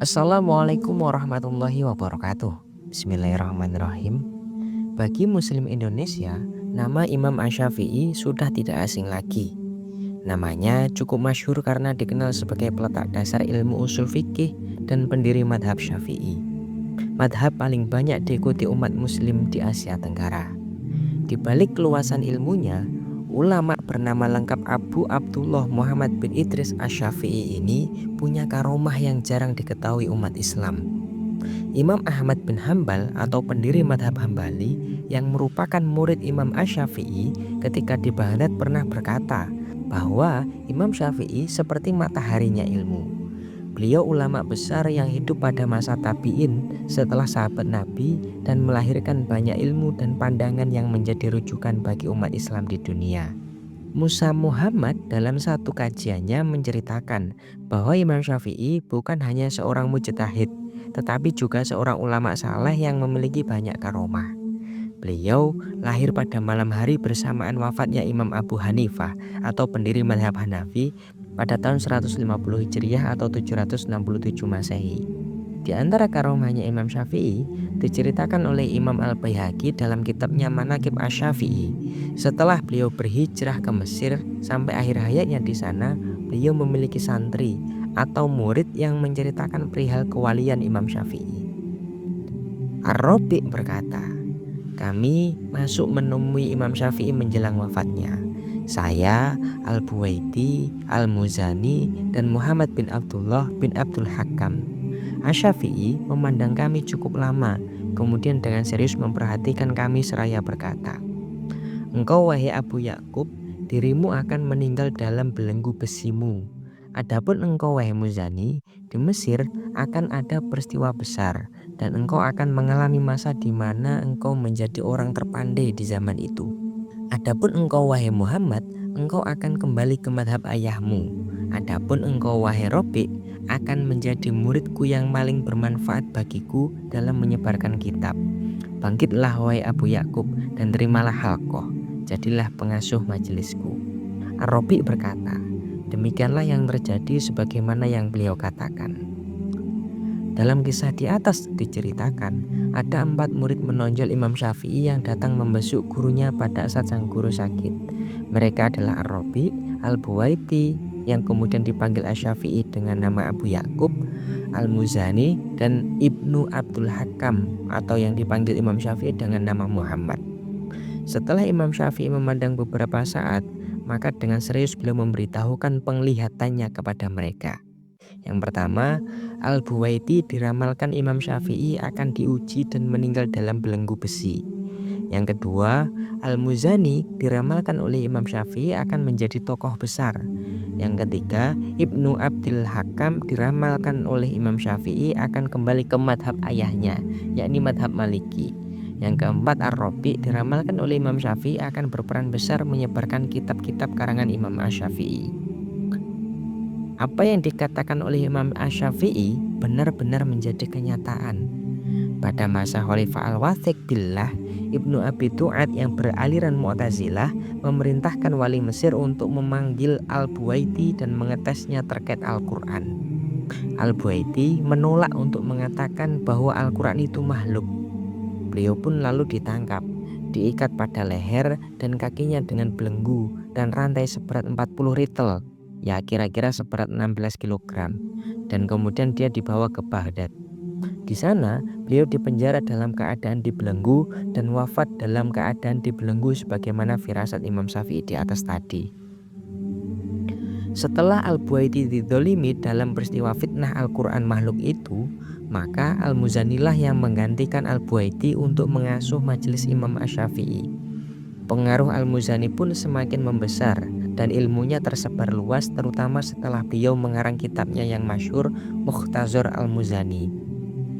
Assalamualaikum warahmatullahi wabarakatuh. Bismillahirrahmanirrahim. Bagi Muslim Indonesia, nama Imam Asy-Syafi'i sudah tidak asing lagi. Namanya cukup masyhur karena dikenal sebagai peletak dasar ilmu usul fikih dan pendiri madhab Syafi'i. Madhab paling banyak diikuti umat Muslim di Asia Tenggara. Di balik keluasan ilmunya, ulama bernama lengkap Abu Abdullah Muhammad bin Idris Asy-Syafi'i ini punya karomah yang jarang diketahui umat Islam. Imam Ahmad bin Hambal atau pendiri madhab Hambali yang merupakan murid Imam Asy-Syafi'i ketika di Baghdad pernah berkata bahwa Imam Syafi'i seperti mataharinya ilmu. Beliau ulama besar yang hidup pada masa tabi'in setelah sahabat Nabi dan melahirkan banyak ilmu dan pandangan yang menjadi rujukan bagi umat Islam di dunia. Musa Muhammad dalam satu kajiannya menceritakan bahwa Imam Syafi'i bukan hanya seorang mujtahid, tetapi juga seorang ulama saleh yang memiliki banyak karomah. Beliau lahir pada malam hari bersamaan wafatnya Imam Abu Hanifah atau pendiri madhab Hanafi pada tahun 150 Hijriah atau 767 Masehi. Di antara karomahnya Imam Syafi'i diceritakan oleh Imam Al-Baihaqi dalam kitabnya Manaqib Asy-Syafi'i. Setelah beliau berhijrah ke Mesir sampai akhir hayatnya di sana, beliau memiliki santri atau murid yang menceritakan perihal kewalian Imam Syafi'i. Ar-Rabi' berkata, "Kami masuk menemui Imam Syafi'i menjelang wafatnya. Saya, Al-Buwaiti, Al-Muzani, dan Muhammad bin Abdullah bin Abdul Hakam. Asy-Syafi'i memandang kami cukup lama, kemudian dengan serius memperhatikan kami seraya berkata, 'Engkau wahai Abu Yakub, dirimu akan meninggal dalam belenggu besimu. Adapun engkau wahai Muzani, di Mesir akan ada peristiwa besar dan engkau akan mengalami masa di mana engkau menjadi orang terpandai di zaman itu. Adapun engkau wahai Muhammad, engkau akan kembali ke madhab ayahmu. Adapun engkau wahai Rabi' akan menjadi muridku yang paling bermanfaat bagiku dalam menyebarkan kitab. Bangkitlah wahai Abu Yakub dan terimalah halqah, jadilah pengasuh majelisku.' Ar-Rabi' berkata, demikianlah yang terjadi sebagaimana yang beliau katakan. Dalam kisah di atas diceritakan, ada 4 murid menonjol Imam Syafi'i yang datang membesuk gurunya pada saat sang guru sakit. Mereka adalah Ar-Rabi', Al-Buwaiti, yang kemudian dipanggil Asy-Syafi'i dengan nama Abu Yakub, Al-Muzani, dan Ibnu Abdul Hakam atau yang dipanggil Imam Syafi'i dengan nama Muhammad. Setelah Imam Syafi'i memandang beberapa saat, maka dengan serius beliau memberitahukan penglihatannya kepada mereka. Yang pertama, Al-Buwaiti diramalkan Imam Syafi'i akan diuji dan meninggal dalam belenggu besi. Yang kedua, Al-Muzani diramalkan oleh Imam Syafi'i akan menjadi tokoh besar. Yang ketiga, Ibnu Abdul Hakam diramalkan oleh Imam Syafi'i akan kembali ke madhab ayahnya, yakni madhab Maliki. Yang keempat, Ar-Rabi' diramalkan oleh Imam Syafi'i akan berperan besar menyebarkan kitab-kitab karangan Imam Asy-Syafi'i. Apa yang dikatakan oleh Imam Asy-Syafi'i benar-benar menjadi kenyataan. Pada masa Khalifah Al-Wathiq Billah, Ibnu Abi Du'ad yang beraliran Mu'tazilah memerintahkan wali Mesir untuk memanggil Al-Buwaiti dan mengetesnya terkait Al-Quran. Al-Buwaiti menolak untuk mengatakan bahwa Al-Quran itu makhluk. Beliau pun lalu ditangkap, diikat pada leher dan kakinya dengan belenggu dan rantai seberat 40 ritel, ya kira-kira seberat 16 kg, dan kemudian dia dibawa ke Baghdad. Di sana beliau dipenjara dalam keadaan dibelenggu dan wafat dalam keadaan dibelenggu sebagaimana firasat Imam Syafi'i di atas tadi. Setelah Al-Buwaiti didolimi dalam peristiwa fitnah Al-Quran makhluk itu, maka Al-Muzanilah yang menggantikan Al-Buwaiti untuk mengasuh majelis Imam Asy-Syafi'i. Pengaruh Al-Muzani pun semakin membesar dan ilmunya tersebar luas, terutama setelah beliau mengarang kitabnya yang masyhur Mukhtasar Al-Muzani.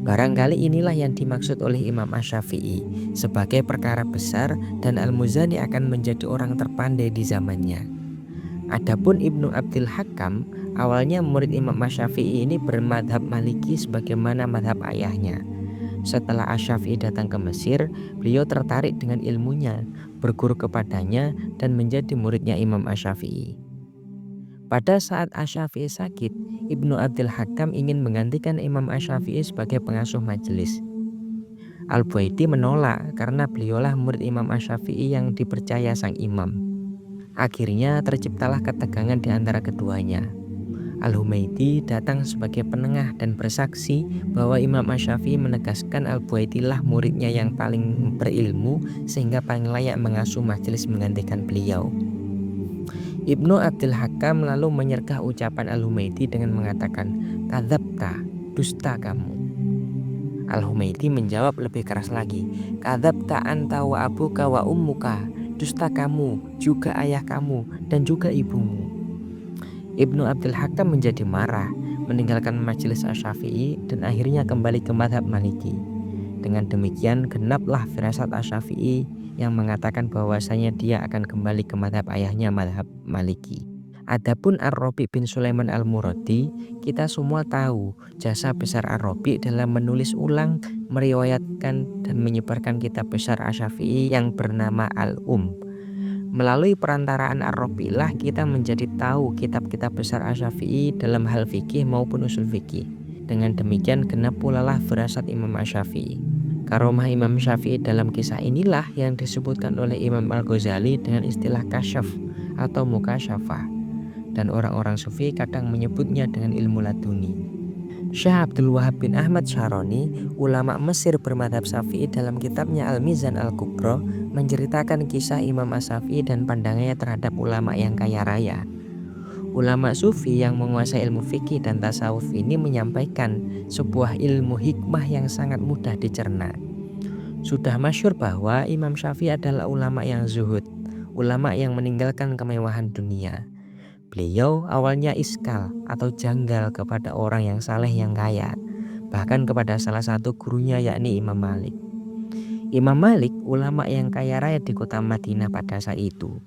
Barangkali inilah yang dimaksud oleh Imam Asy-Syafi'i sebagai perkara besar dan Al-Muzani akan menjadi orang terpandai di zamannya. Adapun Ibnu Abdul Hakam, awalnya murid Imam Asy-Syafi'i ini bermadhab Maliki sebagaimana madhab ayahnya. Setelah Asy-Syafi'i datang ke Mesir, beliau tertarik dengan ilmunya, berguru kepadanya dan menjadi muridnya Imam Asy-Syafi'i. Pada saat Asy-Syafi'i sakit, Ibnu Abdul Hakam ingin menggantikan Imam Asy-Syafi'i sebagai pengasuh majelis. Al-Buaidi menolak karena beliaulah murid Imam Asy-Syafi'i yang dipercaya sang imam. Akhirnya terciptalah ketegangan di antara keduanya. Al-Humaidi datang sebagai penengah dan bersaksi bahwa Imam Asy-Syafi'i menegaskan Al-Buaidi lah muridnya yang paling berilmu sehingga paling layak mengasuh majelis menggantikan beliau. Ibnu Abdul Hakam lalu menyergah ucapan Al-Humaidi dengan mengatakan, "Kadzabta, dusta kamu." Al-Humaidi menjawab lebih keras lagi, "Kadzabta anta wa abuka wa ummuka." Dusta kamu, juga ayah kamu, dan juga ibumu. Ibnu Abdul Hakam menjadi marah, meninggalkan majelis Asy-Syafi'i dan akhirnya kembali ke mazhab Maliki. Dengan demikian genaplah firasat Asy-Syafi'i yang mengatakan bahwasanya dia akan kembali ke mazhab ayahnya, mazhab Maliki. Adapun Ar-Rabi' bin Sulaiman Al-Muradi, kita semua tahu jasa besar Ar-Rabi' dalam menulis ulang, meriwayatkan dan menyebarkan kitab besar Asy-Syafi'i yang bernama Melalui perantaraan Ar-Rabi' lah kita menjadi tahu kitab-kitab besar Asy-Syafi'i dalam hal fikih maupun usul fikih. Dengan demikian genap pula lah firasat Imam Asy-Syafi'i. Karomah Imam Syafi'i dalam kisah inilah yang disebutkan oleh Imam Al-Ghazali dengan istilah kasyaf atau mukasyafah, dan orang-orang sufi kadang menyebutnya dengan ilmu laduni. Syekh Abdul Wahab bin Ahmad Syaroni, ulama Mesir bermadhab Syafi'i, dalam kitabnya Al-Mizan Al-Kubra menceritakan kisah Imam Asy-Syafi'i dan pandangannya terhadap ulama yang kaya raya. Ulama sufi yang menguasai ilmu fikih dan tasawuf ini menyampaikan sebuah ilmu hikmah yang sangat mudah dicerna. Sudah masyhur bahwa Imam Syafi'i adalah ulama yang zuhud, ulama yang meninggalkan kemewahan dunia. Beliau awalnya iskal atau janggal kepada orang yang saleh yang kaya, bahkan kepada salah satu gurunya yakni Imam Malik. Imam Malik ulama yang kaya raya di kota Madinah pada saat itu.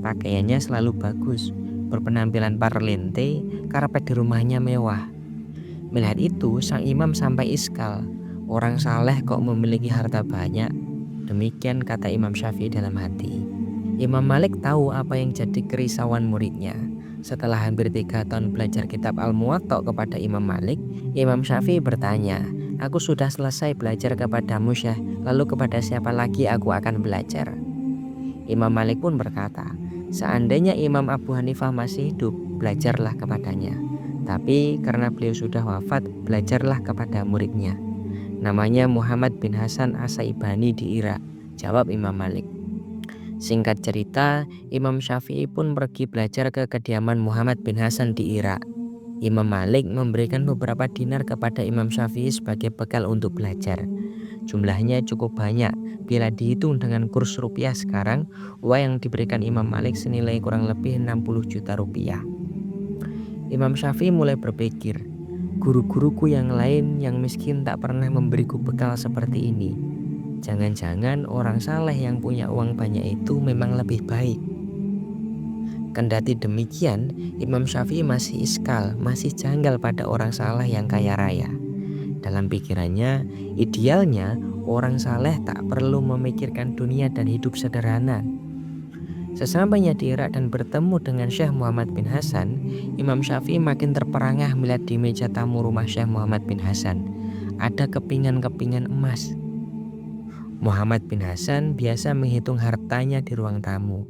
Pakaiannya selalu bagus, berpenampilan parlente, karpet di rumahnya mewah. Melihat itu sang imam sampai iskal, orang saleh kok memiliki harta banyak? Demikian kata Imam Syafi'i dalam hati. Imam Malik tahu apa yang jadi kerisauan muridnya. Setelah hampir 3 tahun belajar kitab Al-Muwatta kepada Imam Malik, Imam Syafi'i bertanya, "Aku sudah selesai belajar kepadamu, Syekh, lalu kepada siapa lagi aku akan belajar?" Imam Malik pun berkata, "Seandainya Imam Abu Hanifah masih hidup, belajarlah kepadanya. Tapi karena beliau sudah wafat, belajarlah kepada muridnya. Namanya Muhammad bin Hasan As-Syaibani di Irak," jawab Imam Malik. Singkat cerita, Imam Syafi'i pun pergi belajar ke kediaman Muhammad bin Hasan di Irak. Imam Malik memberikan beberapa dinar kepada Imam Syafi'i sebagai bekal untuk belajar. Jumlahnya cukup banyak, bila dihitung dengan kurs rupiah sekarang, uang yang diberikan Imam Malik senilai kurang lebih 60 juta rupiah. Imam Syafi'i mulai berpikir, guru-guruku yang lain yang miskin tak pernah memberiku bekal seperti ini. Jangan-jangan orang saleh yang punya uang banyak itu memang lebih baik. Kendati demikian, Imam Syafi'i masih iskal, masih janggal pada orang saleh yang kaya raya. Dalam pikirannya, idealnya orang saleh tak perlu memikirkan dunia dan hidup sederhana. Sesampainya di Irak dan bertemu dengan Syekh Muhammad bin Hasan, Imam Syafi'i makin terperangah melihat di meja tamu rumah Syekh Muhammad bin Hasan ada kepingan-kepingan emas. Muhammad bin Hasan biasa menghitung hartanya di ruang tamu.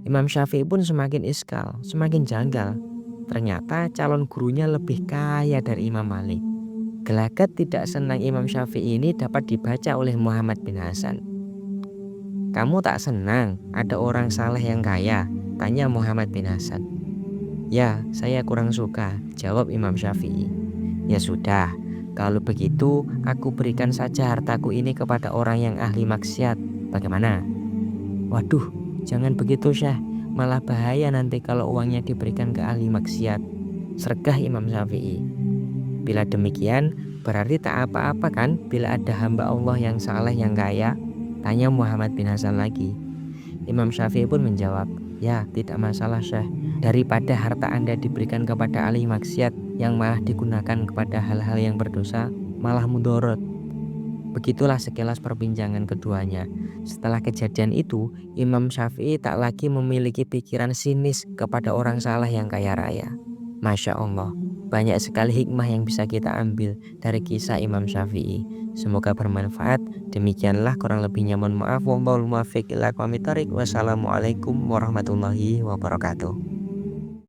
Imam Syafi'i pun semakin iskal, semakin janggal. Ternyata calon gurunya lebih kaya dari Imam Malik. Gelagat tidak senang Imam Syafi'i ini dapat dibaca oleh Muhammad bin Hasan. "Kamu tak senang ada orang saleh yang kaya?" tanya Muhammad bin Hasan. "Ya, saya kurang suka," jawab Imam Syafi'i. "Ya sudah, kalau begitu aku berikan saja hartaku ini kepada orang yang ahli maksiat. Bagaimana?" "Waduh, jangan begitu, Syekh. Malah bahaya nanti kalau uangnya diberikan ke ahli maksiat," sergah Imam Syafi'i. "Bila demikian, berarti tak apa-apa kan bila ada hamba Allah yang saleh yang kaya?" tanya Muhammad bin Hasan lagi. Imam Syafi'i pun menjawab, "Ya, tidak masalah, Syekh. Daripada harta Anda diberikan kepada ahli maksiat yang malah digunakan kepada hal-hal yang berdosa, malah mudorot." Begitulah sekilas perbincangan keduanya. Setelah kejadian itu, Imam Syafi'i tak lagi memiliki pikiran sinis kepada orang salah yang kaya raya. Masya Allah, banyak sekali hikmah yang bisa kita ambil dari kisah Imam Syafi'i. Semoga bermanfaat. Demikianlah kurang lebihnya, mohon maaf. Wallahul muwaffiq ila aqwamit thoriq. Wassalamualaikum warahmatullahi wabarakatuh.